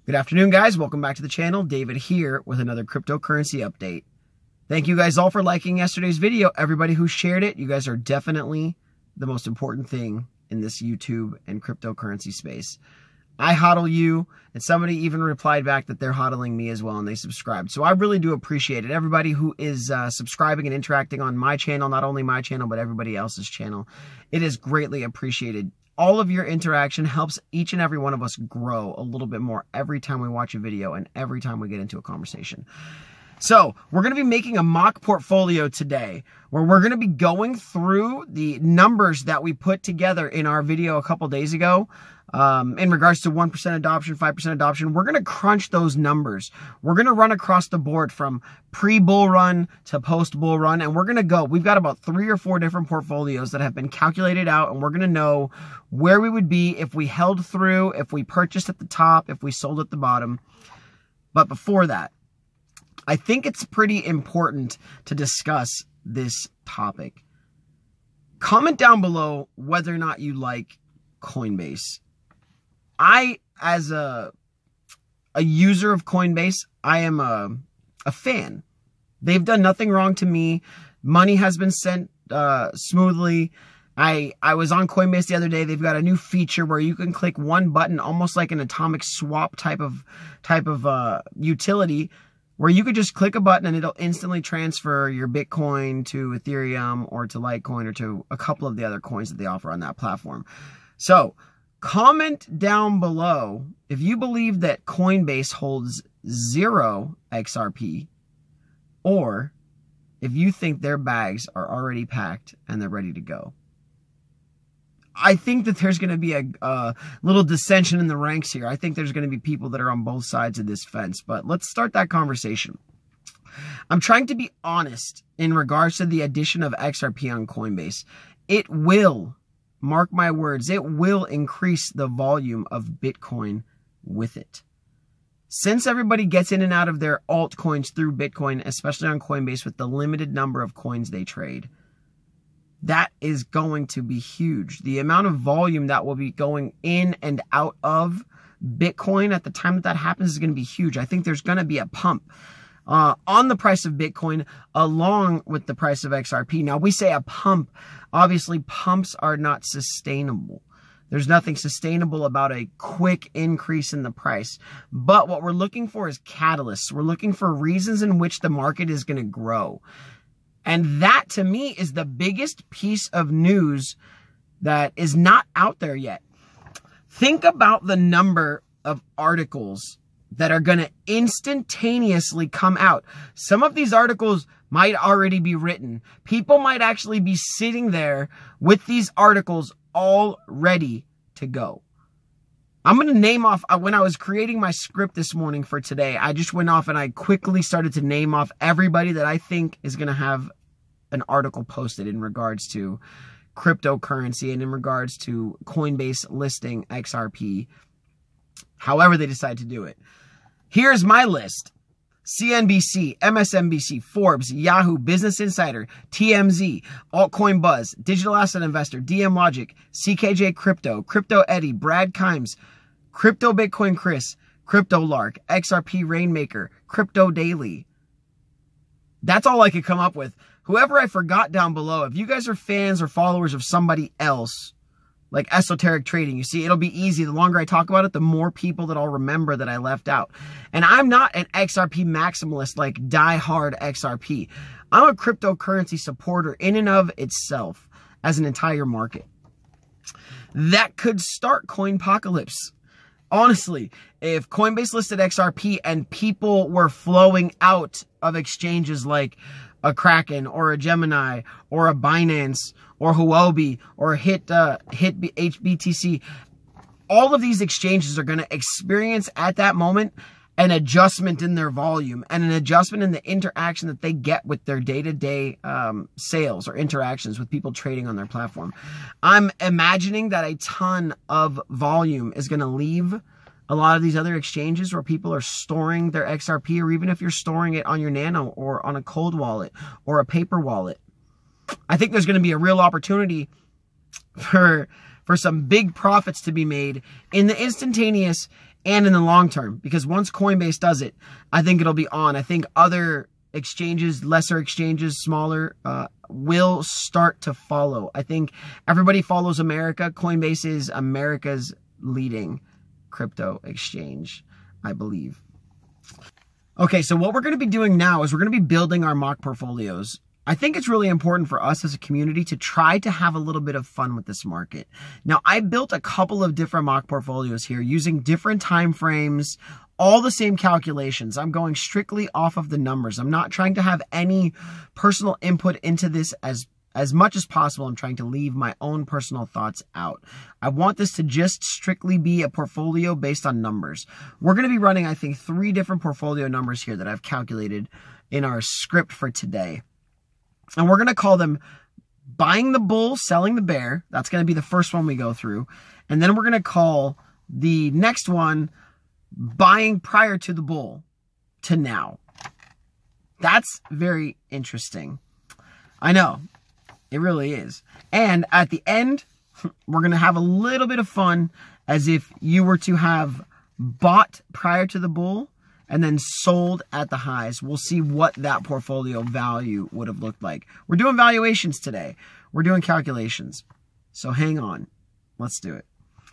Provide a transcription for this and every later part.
Good afternoon, guys. Welcome back to the channel. David here with another cryptocurrency update. Thank you guys all for liking yesterday's video. Everybody who shared it, you guys are definitely the most important thing in this YouTube and cryptocurrency space. I hodl you, and somebody even replied back that they're hodling me as well, and they subscribed. So I really do appreciate it. Everybody who is subscribing and interacting on my channel, not only my channel, but everybody else's channel, it is greatly appreciated. All of your interaction helps each and every one of us grow a little bit more every time we watch a video and every time we get into a conversation. So we're going to be making a mock portfolio today where we're going to be going through the numbers that we put together in our video a couple days ago in regards to 1% adoption, 5% adoption. We're going to crunch those numbers. We're going to run across the board from pre-bull run to post-bull run, and we're going to go. We've got about 3 or 4 different portfolios that have been calculated out, and we're going to know where we would be if we held through, if we purchased at the top, if we sold at the bottom. But before that, I think it's pretty important to discuss this topic. Comment down below whether or not you like Coinbase. I, as a user of Coinbase, I am a fan. They've done nothing wrong to me. Money has been sent smoothly. I was on Coinbase the other day. They've got a new feature where you can click one button, almost like an atomic swap type of utility, where you could just click a button and it'll instantly transfer your Bitcoin to Ethereum or to Litecoin or to a couple of the other coins that they offer on that platform. So comment down below if you believe that Coinbase holds 0 XRP or if you think their bags are already packed and they're ready to go. I think that there's going to be a little dissension in the ranks here. I think there's going to be people that are on both sides of this fence, but let's start that conversation. I'm trying to be honest in regards to the addition of XRP on Coinbase. It will, mark my words, it will increase the volume of Bitcoin with it. Since everybody gets in and out of their altcoins through Bitcoin, especially on Coinbase with the limited number of coins they trade, that is going to be huge. The amount of volume that will be going in and out of Bitcoin at the time that that happens is going to be huge. I think there's going to be a pump on the price of Bitcoin along with the price of XRP. Now, we say a pump. Obviously, pumps are not sustainable. There's nothing sustainable about a quick increase in the price. But what we're looking for is catalysts. We're looking for reasons in which the market is going to grow. And that, to me, is the biggest piece of news that is not out there yet. Think about the number of articles that are going to instantaneously come out. Some of these articles might already be written. People might actually be sitting there with these articles all ready to go. I'm going to name off, when I was creating my script this morning for today, I just went off and I quickly started to name off everybody that I think is going to have an article posted in regards to cryptocurrency and in regards to Coinbase listing XRP, however they decide to do it. Here's my list. CNBC, MSNBC, Forbes, Yahoo, Business Insider, TMZ, Altcoin Buzz, Digital Asset Investor, DM Logic, CKJ Crypto, Crypto Eddie, Brad Kimes, Crypto Bitcoin Chris, Crypto Lark, XRP Rainmaker, Crypto Daily. That's all I could come up with. Whoever I forgot down below, if you guys are fans or followers of somebody else, like esoteric trading, you see, it'll be easy. The longer I talk about it, the more people that I'll remember that I left out. And I'm not an XRP maximalist, like die-hard XRP. I'm a cryptocurrency supporter in and of itself as an entire market. That could start Coinpocalypse. Honestly, if Coinbase listed XRP and people were flowing out of exchanges like a Kraken or a Gemini or a Binance or Huobi or HBTC, all of these exchanges are going to experience at that moment an adjustment in their volume and an adjustment in the interaction that they get with their day-to-day sales or interactions with people trading on their platform. I'm imagining that a ton of volume is going to leave a lot of these other exchanges where people are storing their XRP, or even if you're storing it on your Nano or on a cold wallet or a paper wallet. I think there's going to be a real opportunity for some big profits to be made in the instantaneous and in the long term, because once Coinbase does it, I think it'll be on. I think other exchanges, lesser exchanges, smaller, will start to follow. I think everybody follows America. Coinbase is America's leading crypto exchange, I believe. Okay, so what we're going to be doing now is we're going to be building our mock portfolios. I think it's really important for us as a community to try to have a little bit of fun with this market. Now, I built a couple of different mock portfolios here using different time frames, all the same calculations. I'm going strictly off of the numbers. I'm not trying to have any personal input into this as much as possible. I'm trying to leave my own personal thoughts out. I want this to just strictly be a portfolio based on numbers. We're going to be running, I think, 3 different portfolio numbers here that I've calculated in our script for today. And we're going to call them buying the bull, selling the bear. That's going to be the first one we go through. And then we're going to call the next one buying prior to the bull to now. That's very interesting. I know. It really is. And at the end, we're going to have a little bit of fun as if you were to have bought prior to the bull and then sold at the highs. We'll see what that portfolio value would have looked like. We're doing valuations today. We're doing calculations. So hang on. Let's do it.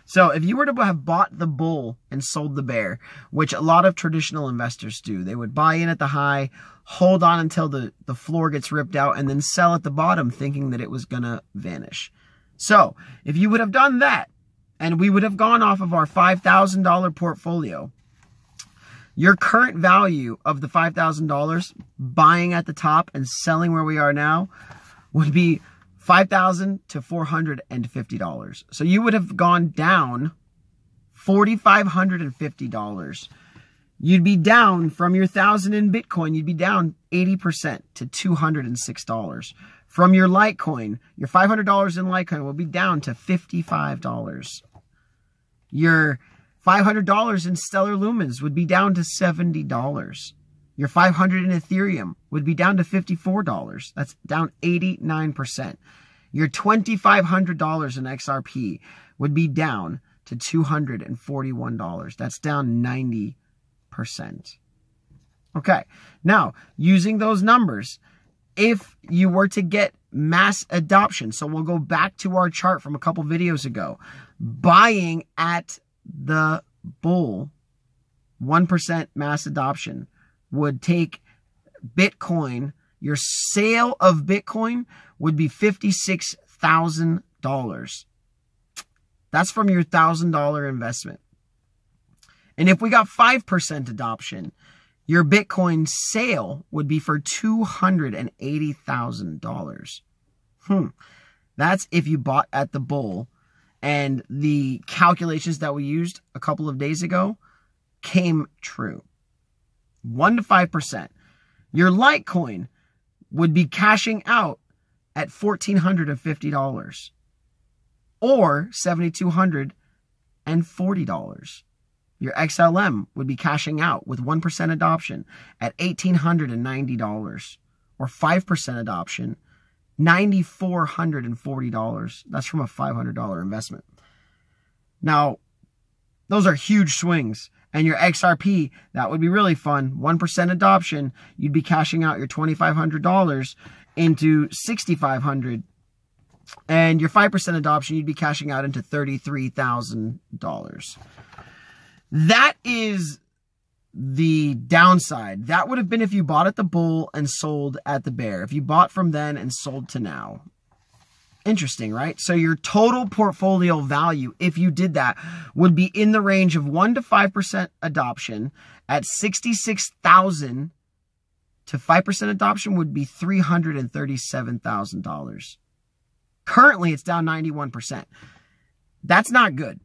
So if you were to have bought the bull and sold the bear, which a lot of traditional investors do, they would buy in at the high, hold on until the floor gets ripped out, and then sell at the bottom thinking that it was going to vanish. So if you would have done that, and we would have gone off of our $5,000 portfolio, your current value of the $5,000 buying at the top and selling where we are now would be $5,000 to $450. So you would have gone down $4,550. You'd be down from your 1,000 in Bitcoin. You'd be down 80% to $206. From your Litecoin, your $500 in Litecoin will be down to $55. Your $500 in Stellar Lumens would be down to $70. Your $500 in Ethereum would be down to $54. That's down 89%. Your $2,500 in XRP would be down to $241. That's down 90%. Okay, now using those numbers, if you were to get mass adoption, so we'll go back to our chart from a couple videos ago, buying at the bull, 1% mass adoption would take Bitcoin, your sale of Bitcoin would be $56,000. That's from your $1,000 investment. And if we got 5% adoption, your Bitcoin sale would be for $280,000. That's if you bought at the bull. And the calculations that we used a couple of days ago came true. 1 to 5%. Your Litecoin would be cashing out at $1,450 or $7,240. Your XLM would be cashing out with 1% adoption at $1,890 or 5% adoption, $9,440. That's from a $500 investment. Now, those are huge swings. And your XRP, that would be really fun. 1% adoption, you'd be cashing out your $2,500 into $6,500. And your 5% adoption, you'd be cashing out into $33,000. That is the downside. That would have been if you bought at the bull and sold at the bear. If you bought from then and sold to now. Interesting, right? So your total portfolio value, if you did that, would be in the range of 1 to 5% adoption at $66,000 to 5% adoption would be $337,000. Currently, it's down 91%. That's not good.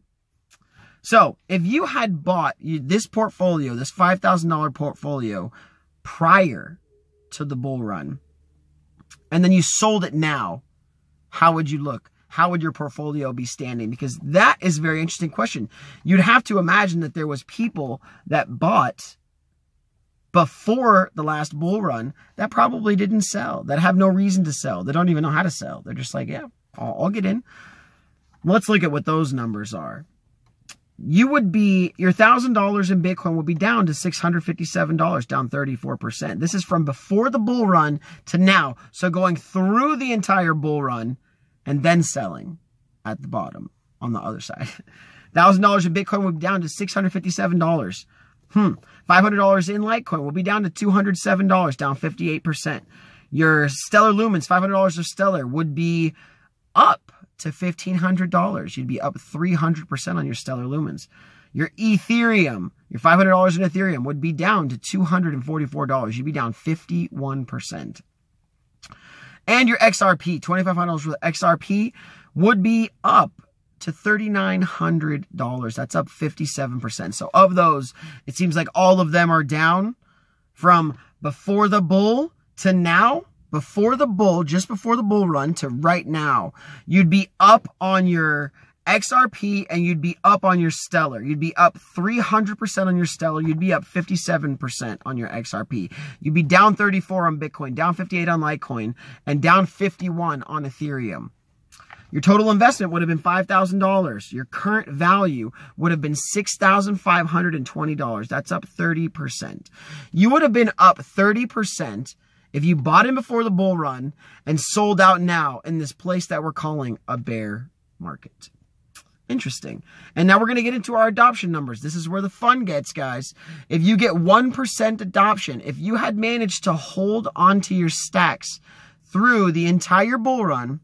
So if you had bought this portfolio, this $5,000 portfolio prior to the bull run, and then you sold it now, how would you look? How would your portfolio be standing? Because that is a very interesting question. You'd have to imagine that there was people that bought before the last bull run that probably didn't sell, that have no reason to sell. They don't even know how to sell. They're just like, yeah, I'll get in. Let's look at what those numbers are. your $1,000 in Bitcoin would be down to $657, down 34%. This is from before the bull run to now. So going through the entire bull run and then selling at the bottom on the other side. $1,000 in Bitcoin would be down to $657. $500 in Litecoin will be down to $207, down 58%. Your Stellar Lumens, $500 of Stellar would be up to $1,500. You'd be up 300% on your Stellar Lumens. Your Ethereum, your $500 in Ethereum would be down to $244. You'd be down 51%. And your XRP, $2,500 worth of XRP would be up to $3,900. That's up 57%. So of those, it seems like all of them are down from before the bull to now. Before the bull, just before the bull run to right now, you'd be up on your XRP and you'd be up on your Stellar. You'd be up 300% on your Stellar. You'd be up 57% on your XRP. You'd be down 34 on Bitcoin, down 58 on Litecoin, and down 51 on Ethereum. Your total investment would have been $5,000. Your current value would have been $6,520. That's up 30%. You would have been up 30% if you bought in before the bull run and sold out now in this place that we're calling a bear market. Interesting. And now we're going to get into our adoption numbers. This is where the fun gets, guys. If you get 1% adoption, if you had managed to hold onto your stacks through the entire bull run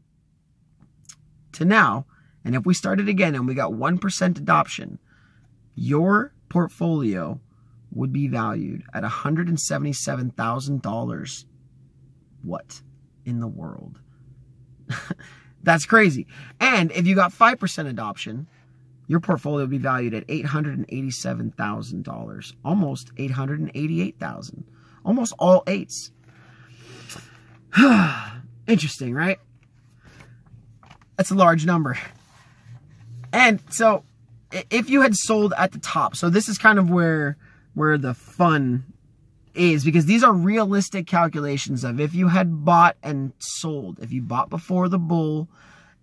to now, and if we started again and we got 1% adoption, your portfolio would be valued at $177,000. What in the world? That's crazy. And if you got 5% adoption, your portfolio would be valued at $887,000, almost $888,000, almost all eights. Interesting, right? That's a large number. And so if you had sold at the top, so this is kind of where the fun is, because these are realistic calculations of if you had bought and sold, if you bought before the bull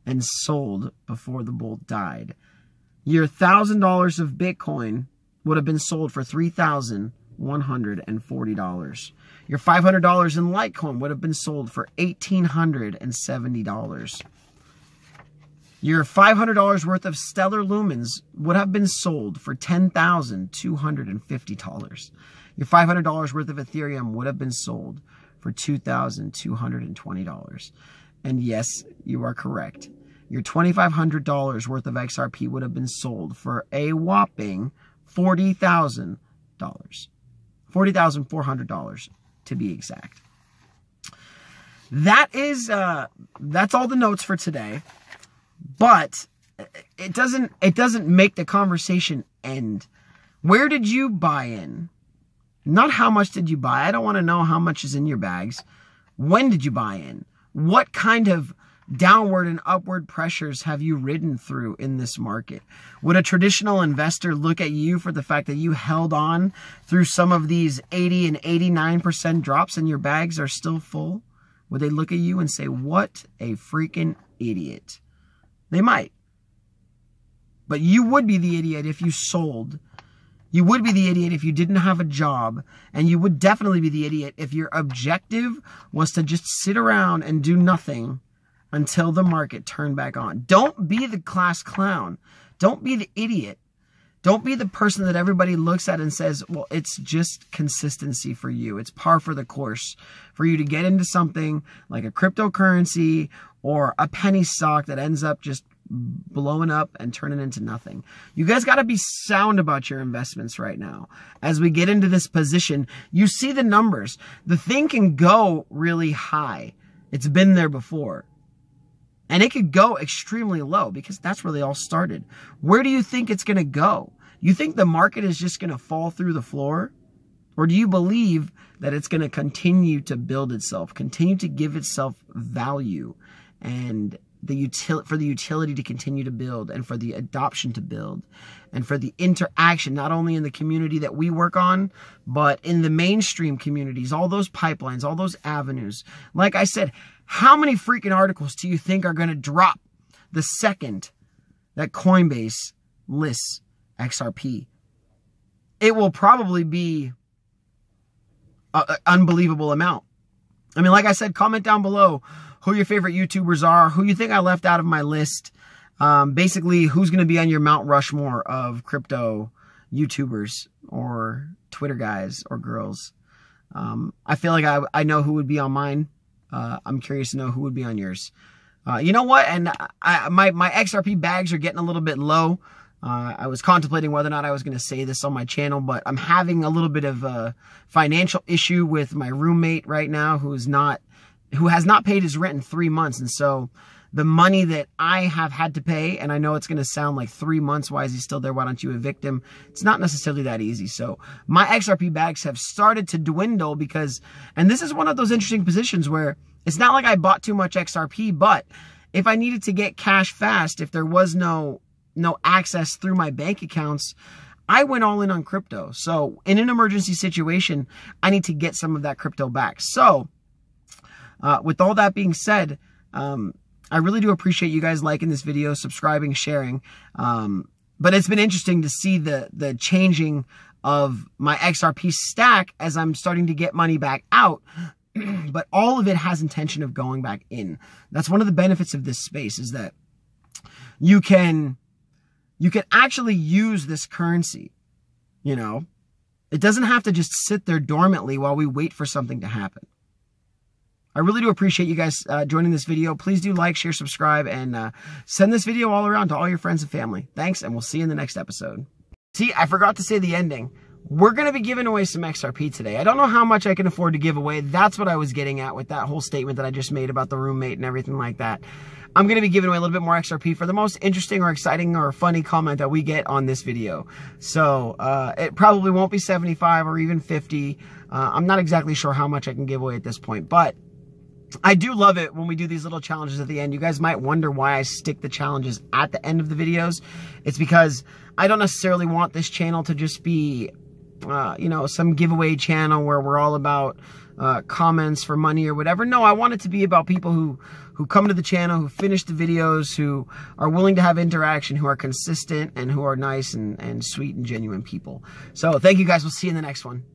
and sold before the bull died, your $1,000 of Bitcoin would have been sold for $3,140. Your $500 in Litecoin would have been sold for $1,870. Your $500 worth of Stellar Lumens would have been sold for $10,250. Your $500 worth of Ethereum would have been sold for $2,220. And yes, you are correct. Your $2,500 worth of XRP would have been sold for a whopping $40,000. $40,400 to be exact. That's all the notes for today. But it doesn't make the conversation end. Where did you buy in? Not how much did you buy. I don't want to know how much is in your bags. When did you buy in? What kind of downward and upward pressures have you ridden through in this market? Would a traditional investor look at you for the fact that you held on through some of these 80 and 89% drops and your bags are still full? Would they look at you and say, what a freaking idiot? They might. But you would be the idiot if you sold. You would be the idiot if you didn't have a job. And you would definitely be the idiot if your objective was to just sit around and do nothing until the market turned back on. Don't be the class clown. Don't be the idiot. Don't be the person that everybody looks at and says, well, it's just consistency for you. It's par for the course for you to get into something like a cryptocurrency or a penny stock that ends up just blowing up and turning into nothing. You guys got to be sound about your investments right now. As we get into this position, you see the numbers. The thing can go really high. It's been there before. And it could go extremely low because that's where they all started. Where do you think it's going to go? You think the market is just going to fall through the floor? Or do you believe that it's going to continue to build itself, continue to give itself value, and for the utility to continue to build, and for the adoption to build, and for the interaction, not only in the community that we work on, but in the mainstream communities, all those pipelines, all those avenues. Like I said, how many freaking articles do you think are going to drop the second that Coinbase lists XRP. It will probably be an unbelievable amount. I mean, like I said, comment down below who your favorite YouTubers are, who you think I left out of my list. Basically, who's going to be on your Mount Rushmore of crypto YouTubers or Twitter guys or girls. I feel like I know who would be on mine. I'm curious to know who would be on yours. You know what? And my XRP bags are getting a little bit low. I was contemplating whether or not I was going to say this on my channel, but I'm having a little bit of a financial issue with my roommate right now who has not paid his rent in 3 months. And so the money that I have had to pay, and I know it's going to sound like 3 months, why is he still there? Why don't you evict him? It's not necessarily that easy. So my XRP bags have started to dwindle because, and this is one of those interesting positions where it's not like I bought too much XRP, but if I needed to get cash fast, if there was no access through my bank accounts, I went all in on crypto. So in an emergency situation, I need to get some of that crypto back. So with all that being said, I really do appreciate you guys liking this video, subscribing, sharing. But it's been interesting to see the changing of my XRP stack as I'm starting to get money back out. But all of it has intention of going back in. That's one of the benefits of this space, is that you can actually use this currency. You know, it doesn't have to just sit there dormantly while we wait for something to happen. I really do appreciate you guys joining this video. Please do like, share, subscribe, and send this video all around to all your friends and family. Thanks, and we'll see you in the next episode. See, I forgot to say the ending. We're going to be giving away some XRP today. I don't know how much I can afford to give away. That's what I was getting at with that whole statement that I just made about the roommate and everything like that. I'm going to be giving away a little bit more XRP for the most interesting or exciting or funny comment that we get on this video. So it probably won't be 75 or even 50. I'm not exactly sure how much I can give away at this point, but I do love it when we do these little challenges at the end. You guys might wonder why I stick the challenges at the end of the videos. It's because I don't necessarily want this channel to just be, you know, some giveaway channel where we're all about comments for money or whatever. No, I want it to be about people who come to the channel, who finish the videos, who are willing to have interaction, who are consistent, and who are nice and sweet and genuine people. So thank you guys. We'll see you in the next one.